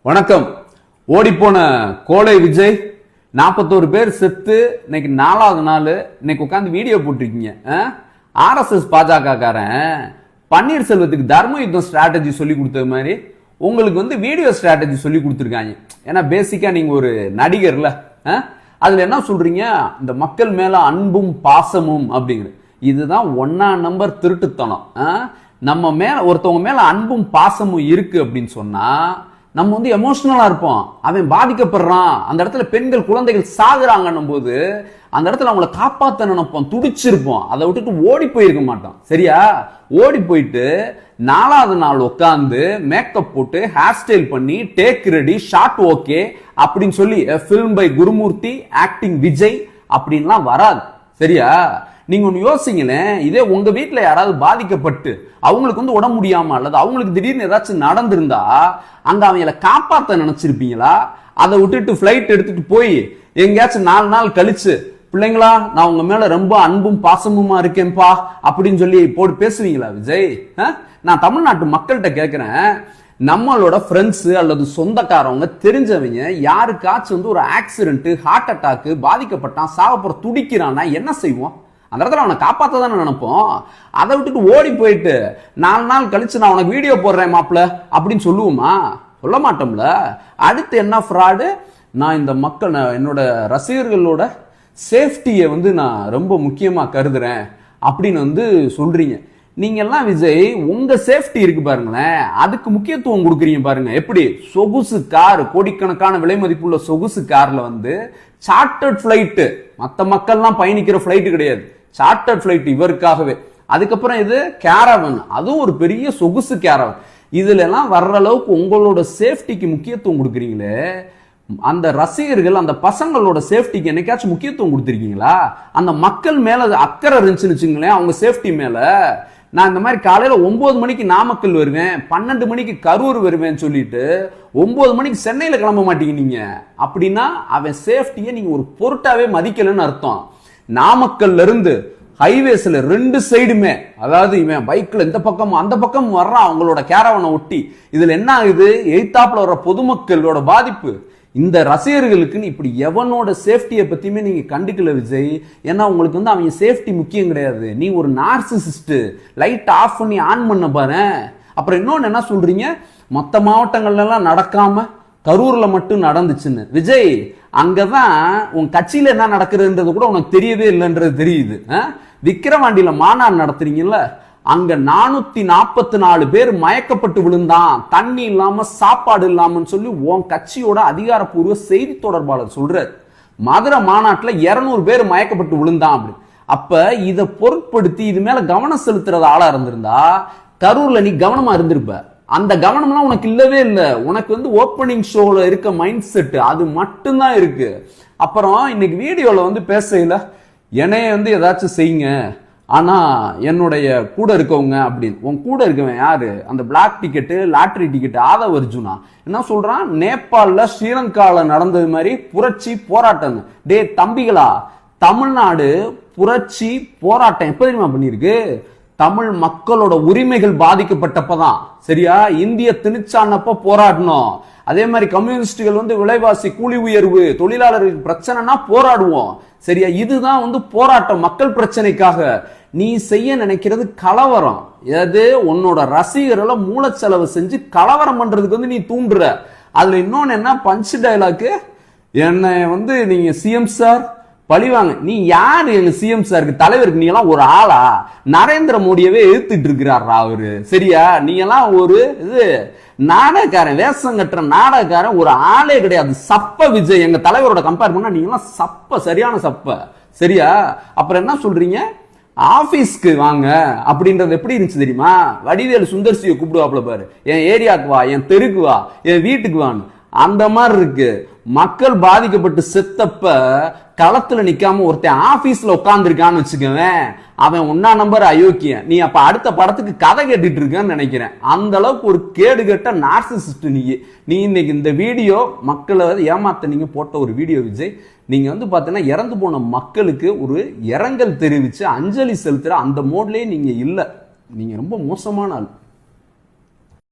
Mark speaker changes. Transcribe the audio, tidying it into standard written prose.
Speaker 1: வணக்கம். ஓடிப்போன கோலை விஜய் 41 பேர் செத்து இன்னைக்கு 4வது நாள் இன்னைக்கு உட்காந்து வீடியோ போட்டிருக்கீங்க. RSS பாஜக காரன் பன்னீர்செல்வத்துக்கு தர்ம யுத்தம் ஸ்ட்ராட்டஜி சொல்லி கொடுத்தது மாதிரி உங்களுக்கு வீடியோ ஸ்ட்ராட்டஜி சொல்லி கொடுத்துருக்காங்க. ஏன்னா பேசிக்கா நீங்க ஒரு நடிகர்ல, அதுல என்ன சொல்றீங்க, இந்த மக்கள் மேல அன்பும் பாசமும் அப்படிங்கிற இதுதான் 1ஆம் நம்பர் திருட்டுத்தனம். நம்ம மேல ஒருத்தவங்க மேல அன்பும் பாசமும் இருக்கு அப்படின்னு சொன்னா நம்ம எமோஷனலா இருப்போம். அவன் பாதிக்கப்படுறான், அந்த இடத்துல பெண்கள் குழந்தைகள் சாகுறாங்கன்னும் போது அந்த இடத்துல அவங்கள காப்பாத்த நினைப்போம், துடிச்சிருப்போம். அதை விட்டுட்டு ஓடி போயிருக்க மாட்டோம். சரியா? ஓடி போயிட்டு 4வது நாள் உட்காந்து மேக்கப் போட்டு ஹேர் ஸ்டைல் பண்ணி டேக் ரெடி ஷாட் ஓகே அப்படின்னு சொல்லி film by Gurumurthy acting Vijay அப்படின்லாம் வராது. சரியா? நீங்க ஒண்ணு யோசிங்களேன், இதே உங்க வீட்டுல யாராவது பாதிக்கப்பட்டு அவங்களுக்கு உடம்பு முடியாம அல்லது அவங்களுக்கு திடீர்னு ஏதாச்சும் நடந்திருந்தா அங்க அவங்கள காப்பாத்த நினைச்சிருப்பீங்களா? அதை விட்டுட்டு பிளைட் எடுத்துட்டு போய் எங்கேயாச்சும் 4 நாள் கழிச்சு பிள்ளைங்களா நான் உங்க மேல ரொம்ப அன்பும் பாசமுமா இருக்கேன்பா அப்படின்னு சொல்லி போட்டு பேசுவீங்களா விஜய்? நான் தமிழ்நாட்டு மக்கள்கிட்ட கேட்கிறேன், நம்மளோட ஃப்ரெண்ட்ஸ் அல்லது சொந்தக்காரவங்க தெரிஞ்சவங்க யாருக்காச்சும் ஒரு ஆக்சிடென்ட் ஹார்ட் அட்டாக் பாதிக்கப்பட்டான் சாகப்புற துடிக்கிறான்னா என்ன செய்வோம்? அந்த இடத்துல அவனை காப்பாத்த தானே நினைப்போம். அதை விட்டுட்டு ஓடி போயிட்டு 4 நாள் கழிச்சு நான் உனக்கு வீடியோ போடுறேன் மாப்பிள்ள அப்படின்னு சொல்லுவோமா? சொல்ல மாட்டோம்ல. அடுத்து என்ன ஃப்ராடு? நான் இந்த மக்கள் என்னோட ரசிகர்களோட சேஃப்டியை நான் ரொம்ப முக்கியமா கருதுறேன் அப்படின்னு சொல்றீங்க. நீங்க எல்லாம் விஜய் உங்க சேஃப்டி இருக்கு பாருங்களேன், அதுக்கு முக்கியத்துவம் கொடுக்குறீங்க பாருங்க. எப்படி சொகுசு கார், கோடிக்கணக்கான விலை மதிப்புள்ள சொகுசு கார்ல சார்ட்டர்ட் பிளைட், மற்ற மக்கள்லாம் பயணிக்கிற பிளைட் கிடையாது, சார்ட்டர்ட் பிளைட் இவருக்காகவே. அதுக்கப்புறம் இது கேரவன், அதுவும் ஒரு பெரிய சொகுசு கேரவன். இதுல எல்லாம் வர்ற அளவுக்கு உங்களோட சேஃப்டிக்கு முக்கியத்துவம் கொடுக்குறீங்களே, அந்த ரசிகர்கள் அந்த பசங்களோட சேஃப்டிக்கு என்னைக்காச்சும் முக்கியத்துவம் கொடுத்துருக்கீங்களா? அந்த மக்கள் மேல அக்கறை இருந்துச்சுன்னு வச்சுங்களேன், அவங்க சேஃப்டி மேல. நான் இந்த மாதிரி காலையில 9 மணிக்கு நாமக்கல் வருவேன், 12 மணிக்கு கரூர் வருவேன்னு சொல்லிட்டு 9 மணிக்கு சென்னையில கிளம்ப மாட்டீங்க நீங்க. அப்படின்னா அவன் சேஃப்டியை நீங்க ஒரு பொருட்டாவே மதிக்கலன்னு அர்த்தம். நாமக்கல்ல இருந்து ஹைவேஸ்ல 2 சைடுமே, அதாவது இவன் பைக்ல இந்த பக்கம் அந்த பக்கம் வர்றான் அவங்களோட கேரவனை ஒட்டி. இதுல என்ன ஆகுது? எய்தாப்புல வர்ற பொதுமக்களோட பாதிப்பு. இந்த ரசிகர்களுக்கு இப்படி எவனோட சேஃப்டியை பத்தியுமே நீங்க கண்டுக்கல விஜய். ஏன்னா உங்களுக்கு அவங்க சேஃப்டி முக்கியம் கிடையாது. நீ ஒரு நார்சிசிஸ்ட். லைட் ஆஃப் பண்ணி ஆன் பண்ண பாரு. அப்புறம் இன்னொன்னு என்ன சொல்றீங்க, மற்ற மாவட்டங்கள்ல எல்லாம் நடக்காம கரூர்ல மட்டும் நடந்துச்சுன்னு. விஜய், அங்கதான் உன் கட்சியில என்ன நடக்குதுன்றது கூட உனக்கு தெரியவே இல்லைன்றது தெரியுது. விக்கிரவாண்டியில மாநாடு நடத்துறீங்கல்ல, அங்க 444 பேர் மயக்கப்பட்டு விழுந்தான், தண்ணி இல்லாம சாப்பாடு இல்லாமன்னு சொல்லி உன் கட்சியோட அதிகாரப்பூர்வ செய்தி தொடர்பாளர் சொல்றாரு. மதுரை மாநாட்டுல 200 பேர் மயக்கப்பட்டு விழுந்தான் அப்படி. அப்ப இதை பொருட்படுத்தி இது மேல கவனம் செலுத்துறது ஆளா இருந்திருந்தா கரூர்ல நீ கவனமா இருந்திருப்ப. அந்த கவனம்லாம் உனக்கு இல்லவே இல்லை. உனக்கு ஓப்பனிங் ஷோல இருக்க மைண்ட் செட் அது மட்டும்தான் இருக்கு. அப்புறம் இன்னைக்கு வீடியோல பேசல என்னைய ஏதாச்சும் செய்யுங்க, ஆனா என்னுடைய கூட இருக்கவங்க அப்படின்னு. உன் கூட இருக்கவன் யாரு? அந்த black ticket lottery ticket Aadhav Arjuna என்ன சொல்றான்? நேபாள்ல ஸ்ரீலங்கால நடந்தது மாதிரி புரட்சி போராட்டம். டே தம்பிகளா, தமிழ்நாடு புரட்சி போராட்டம் எப்ப தெரியுமா பண்ணிருக்கு? தமிழ் மக்களோட உரிமைகள் பாதிக்கப்பட்டப்பதான். சரியா? இந்திய திணிச்சானப்ப போராடணும். அதே மாதிரி கம்யூனிஸ்டுகள் விலைவாசி கூலி உயர்வு தொழிலாளர்களுக்கு பிரச்சனைனா போராடுவோம். சரியா? இதுதான் போராட்டம் மக்கள் பிரச்சனைக்காக. நீ செய்ய நினைக்கிறது கலவரம். எது? உன்னோட ரசிகர்களை மூலச்செலவு செஞ்சு கலவரம் பண்றதுக்கு நீ தூண்டுற. அதுல இன்னொன்னு என்ன, பஞ்ச் டயலாக்கு, என்னை நீங்க சிஎம் சார் பழிவாங்க. நீ யாரு எங்க சிஎம் சாருக்கு தலைவருக்கு? நீ எல்லாம் ஒரு ஆளா? நரேந்திர மோடியவே எதிர்த்துட்டு இருக்கிறாரா அவரு? சரியா? நீ எல்லாம் ஒரு இது நாடகக்காரன், வேஷம் கட்டுற நாடகக்காரன், ஒரு ஆளே கிடையாது. சப்ப விஜய் எங்க தலைவரோட கம்பேர் பண்ணா நீங்க எல்லாம் சப்ப, சரியான சப்ப. சரியா? அப்புறம் என்ன சொல்றீங்க, ஆபீஸ்க்கு வாங்க அப்படின்றது எப்படி இருந்துச்சு தெரியுமா? வடிவேல் சுந்தர்சியை கூப்பிடுவாப்ல பாரு, என் ஏரியாவுக்கு வா, என் தெருக்கு வா, என் வீட்டுக்கு வான்னு. அந்த மாதிரி இருக்கு. மக்கள் பாதிக்கப்பட்டு செத்தப்ப களத்துல நிக்காம ஒருத்தன் ஆபீஸ்ல உட்கார்ந்துருக்கான்னு வச்சுக்கவேன், அவன் 1ஆம் நம்பர் அயோக்கியன். நீ அப்ப அடுத்த படத்துக்கு கதை கேட்டுட்டு இருக்கன்னு நினைக்கிறேன். அந்த அளவுக்கு ஒரு கேடு கட்ட நார்சிசிஸ்ட் நீ இன்னைக்கு இந்த வீடியோ மக்களை ஏமாத்த நீங்க போட்ட ஒரு வீடியோ விஜய். நீங்க பாத்தீங்கன்னா இறந்து போன மக்களுக்கு ஒரு இரங்கல் தெரிவிச்சு அஞ்சலி செலுத்துற அந்த மோட்லயே நீங்க இல்ல. நீங்க ரொம்ப மோசமான ஆள்.